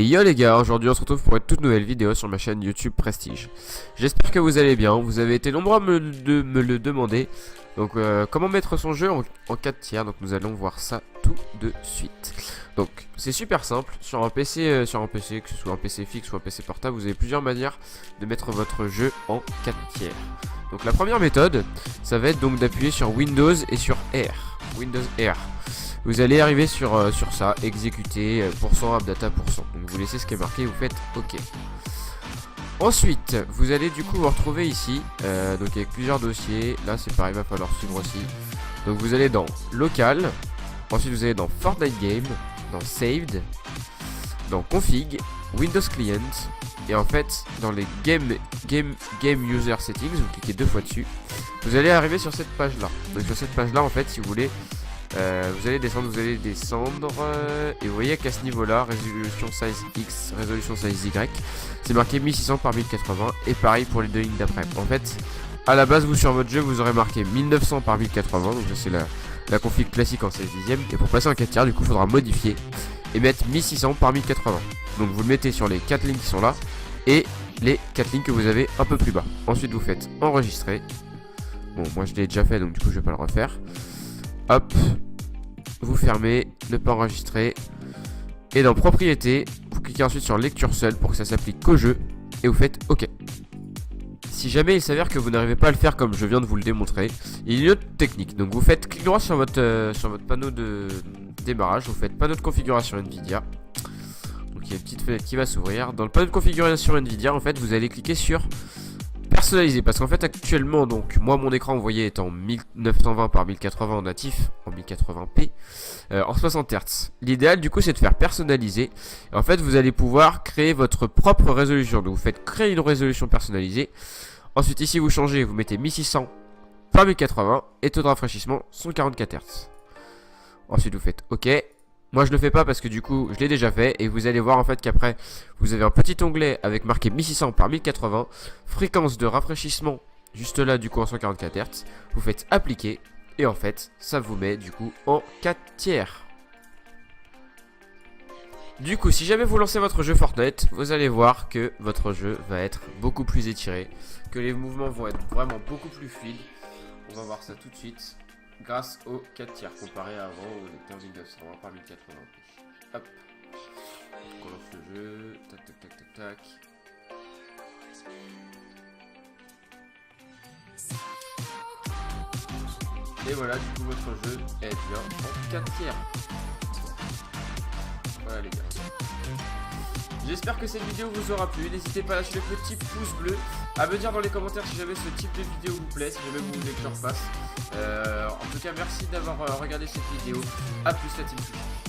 Yo les gars, aujourd'hui on se retrouve pour une toute nouvelle vidéo sur ma chaîne YouTube Prestige. J'espère que vous allez bien, vous avez été nombreux à me le demander. Donc comment mettre son jeu en 4 tiers, donc nous allons voir ça tout de suite. Donc c'est super simple, sur un PC, que ce soit un PC fixe ou un PC portable, vous avez plusieurs manières de mettre votre jeu en 4 tiers. Donc la première méthode, ça va être donc d'appuyer sur Windows et sur R, Windows R. Vous allez arriver sur ça, exécuter, %appdata%. Donc vous laissez ce qui est marqué et vous faites OK. Ensuite, vous allez du coup vous retrouver ici, donc avec plusieurs dossiers. Là c'est pareil, il va falloir suivre aussi. Donc vous allez dans Local, ensuite vous allez dans Fortnite Game, dans Saved, dans Config, Windows Client, et en fait dans les Game User Settings, vous cliquez 2 fois dessus. Vous allez arriver sur cette page là. Donc sur cette page là en fait, si vous voulez, vous allez descendre, et vous voyez qu'à ce niveau là, résolution size X, résolution size Y, c'est marqué 1600 par 1080, et pareil pour les deux lignes d'après. En fait, à la base, vous sur votre jeu, vous aurez marqué 1900 par 1080, donc ça c'est la config classique en 16 dixième, et pour passer en 4 tiers, du coup, il faudra modifier et mettre 1600 par 1080. Donc vous le mettez sur les 4 lignes qui sont là, et les 4 lignes que vous avez un peu plus bas. Ensuite, vous faites enregistrer. Bon, moi je l'ai déjà fait, donc du coup, je vais pas le refaire. Hop, vous fermez, ne pas enregistrer. Et dans propriété, vous cliquez ensuite sur lecture seule pour que ça s'applique qu'au jeu. Et vous faites OK. Si jamais il s'avère que vous n'arrivez pas à le faire comme je viens de vous le démontrer, il y a une autre technique. Donc vous faites clic droit sur votre panneau de démarrage. Vous faites panneau de configuration Nvidia. Donc il y a une petite fenêtre qui va s'ouvrir. Dans le panneau de configuration Nvidia, en fait, vous allez cliquer sur personnalisé, parce qu'en fait actuellement, donc moi mon écran, vous voyez, est en 1920 par 1080 en natif, en 1080p, en 60 Hz. L'idéal du coup c'est de faire personnaliser. Et en fait vous allez pouvoir créer votre propre résolution. Donc vous faites créer une résolution personnalisée. Ensuite ici vous changez, vous mettez 1600 par 1080 et taux de rafraîchissement 144 Hz. Ensuite vous faites OK. Moi je le fais pas parce que du coup je l'ai déjà fait, et vous allez voir en fait qu'après vous avez un petit onglet avec marqué 1600 par 1080, fréquence de rafraîchissement juste là du coup en 144 Hz. Vous faites appliquer et en fait ça vous met du coup en 4 tiers. Du coup si jamais vous lancez votre jeu Fortnite, vous allez voir que votre jeu va être beaucoup plus étiré, que les mouvements vont être vraiment beaucoup plus fluides. On va voir ça tout de suite. Grâce aux 4 tiers comparé à avant où on était en 1920 par 1080. Hop. Donc on lance le jeu. Tac tac tac tac tac. Et voilà, du coup votre jeu est bien en 4 tiers. Voilà les gars. J'espère que cette vidéo vous aura plu. N'hésitez pas à lâcher le petit pouce bleu, à me dire dans les commentaires si jamais ce type de vidéo vous plaît, si jamais vous voulez que je refasse. En tout cas, merci d'avoir regardé cette vidéo. A plus la team Sushi.